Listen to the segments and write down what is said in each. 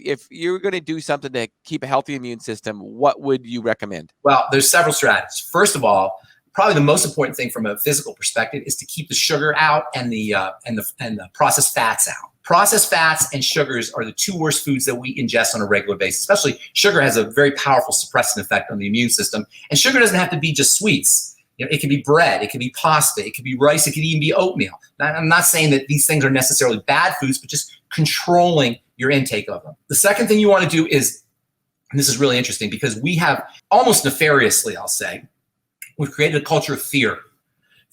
If you're going to do something to keep a healthy immune system, what would you recommend? Well, there's several strategies. First of all, probably the most important thing from a physical perspective is to keep the sugar out and the processed fats out. Processed fats and sugars are the two worst foods that we ingest on a regular basis. Especially sugar has a very powerful suppressant effect on the immune system. And sugar doesn't have to be just sweets. It can be bread, it can be pasta, it can be rice, it could even be oatmeal. Now, I'm not saying that these things are necessarily bad foods, but just controlling your intake of them. The second thing you want to do is, and this is really interesting because we have almost nefariously, I'll say, we've created a culture of fear.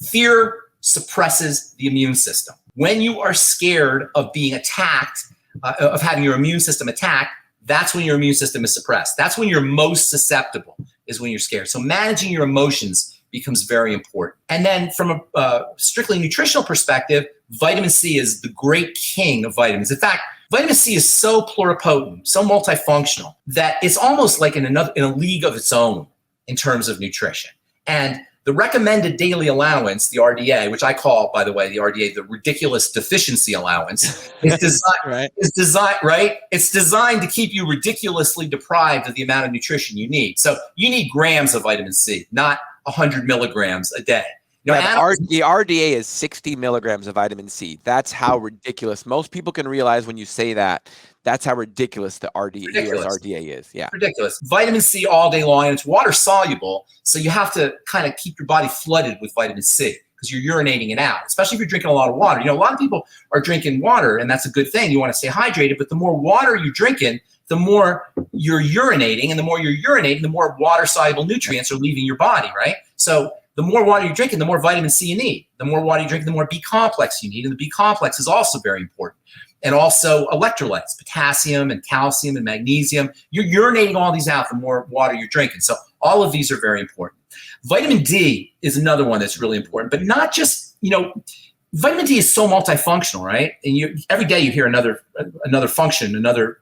Fear suppresses the immune system. When you are scared of being attacked, of having your immune system attacked, that's when your immune system is suppressed. That's when you're most susceptible, is when you're scared. So managing your emotions becomes very important. And then from a strictly nutritional perspective, vitamin C is the great king of vitamins. In fact, vitamin C is so pluripotent, so multifunctional, that it's almost like in a league of its own in terms of nutrition. And the recommended daily allowance, the RDA, which I call, by the way, the RDA, the ridiculous deficiency allowance, is designed to keep you ridiculously deprived of the amount of nutrition you need. So you need grams of vitamin C, not 100 milligrams a day. The RDA is 60 milligrams of vitamin C. That's how ridiculous. Most people can realize when you say that. That's how ridiculous the RDA is. Yeah, ridiculous. Vitamin C all day long, and it's water soluble, so you have to kind of keep your body flooded with vitamin C because you're urinating it out. Especially if you're drinking a lot of water. A lot of people are drinking water, and that's a good thing. You want to stay hydrated, but the more water you're drinking, the more you're urinating, and the more you're urinating, the more water soluble nutrients are leaving your body, right? So the more water you're drinking, the more vitamin C you need. The more water you drink, the more B complex you need, and the B complex is also very important. And also electrolytes, potassium and calcium and magnesium. You're urinating all these out the more water you're drinking. So all of these are very important. Vitamin D is another one that's really important, but not just, vitamin D is so multifunctional, right? And every day you hear another function, another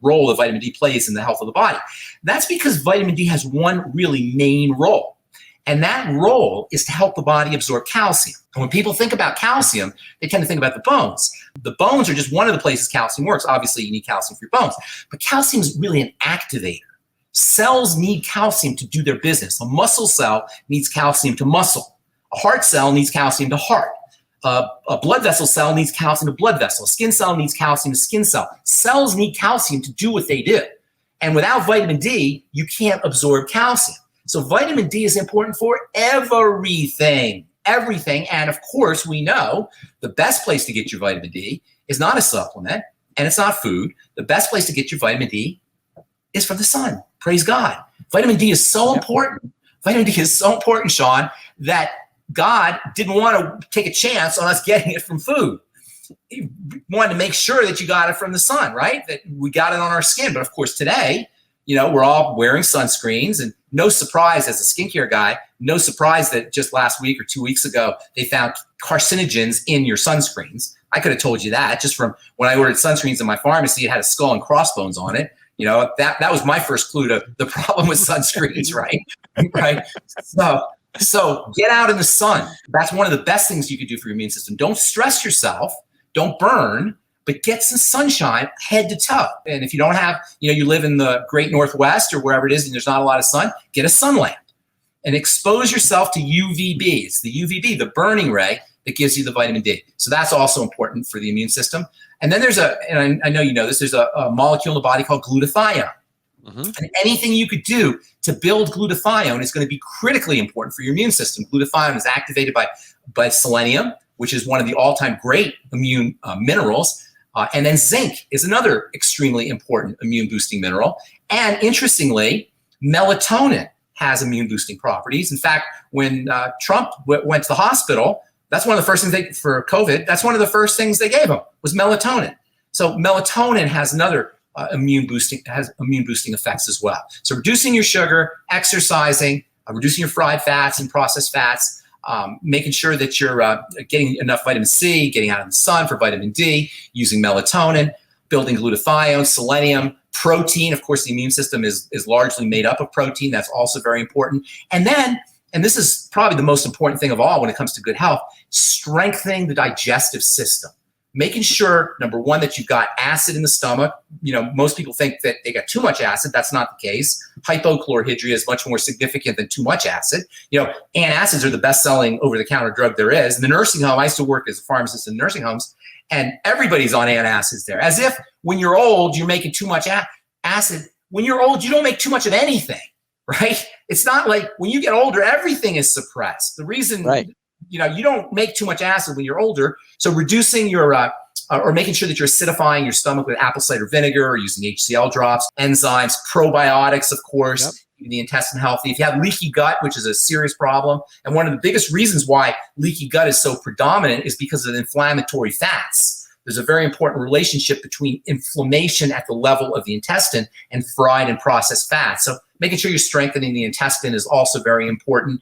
role that vitamin D plays in the health of the body. That's because vitamin D has one really main role. And that role is to help the body absorb calcium. And when people think about calcium, they tend to think about the bones. The bones are just one of the places calcium works. Obviously, you need calcium for your bones. But calcium is really an activator. Cells need calcium to do their business. A muscle cell needs calcium to muscle. A heart cell needs calcium to heart. A blood vessel cell needs calcium to blood vessel. A skin cell needs calcium to skin cell. Cells need calcium to do what they do. And without vitamin D, you can't absorb calcium. So vitamin D is important for everything. And of course, we know the best place to get your vitamin D is not a supplement and it's not food. The best place to get your vitamin D is from the sun. Praise God. Vitamin D is so important. Vitamin D is so important, Shawn, that God didn't want to take a chance on us getting it from food. He wanted to make sure that you got it from the sun, right? That we got it on our skin. But of course, today, we're all wearing sunscreens, and no surprise as a skincare guy, no surprise that just last week or 2 weeks ago, they found carcinogens in your sunscreens. I could have told you that just from when I ordered sunscreens in my pharmacy. It had a skull and crossbones on it. That was my first clue to the problem with sunscreens, right? Right. So get out in the sun. That's one of the best things you could do for your immune system. Don't stress yourself. Don't burn. But get some sunshine head to toe. And if you don't have, you live in the great Northwest or wherever it is and there's not a lot of sun, get a sun lamp and expose yourself to UVB. It's the UVB, the burning ray, that gives you the vitamin D. So that's also important for the immune system. And then and I know you know this, there's a molecule in the body called glutathione. Mm-hmm. And anything you could do to build glutathione is going to be critically important for your immune system. Glutathione is activated by selenium, which is one of the all-time great immune minerals. And then zinc is another extremely important immune-boosting mineral. And interestingly, melatonin has immune-boosting properties. In fact, when Trump went to the hospital, that's one of the first things for COVID, that's one of the first things they gave him was melatonin. So melatonin has another immune-boosting effects as well. So reducing your sugar, exercising, reducing your fried fats and processed fats, making sure that you're getting enough vitamin C, getting out in the sun for vitamin D, using melatonin, building glutathione, selenium, protein. Of course, the immune system is largely made up of protein. That's also very important. And then, and this is probably the most important thing of all when it comes to good health, strengthening the digestive system. making sure, number one, that you've got acid in the stomach. You know, most people think that they got too much acid. That's not the case. Hypochlorhydria is much more significant than too much acid. You know, antacids are the best-selling over-the-counter drug there is. In the nursing home, I used to work as a pharmacist in nursing homes, and everybody's on antacids there. As if when you're old, you're making too much acid. When you're old, you don't make too much of anything, right? It's not like when you get older, everything is suppressed. The reason, you know, you don't make too much acid when you're older. So reducing your, or making sure that you're acidifying your stomach with apple cider vinegar or using HCl drops, enzymes, probiotics, of course, keeping the intestine healthy. If you have leaky gut, which is a serious problem, and one of the biggest reasons why leaky gut is so predominant is because of inflammatory fats. There's a very important relationship between inflammation at the level of the intestine and fried and processed fats. So making sure you're strengthening the intestine is also very important.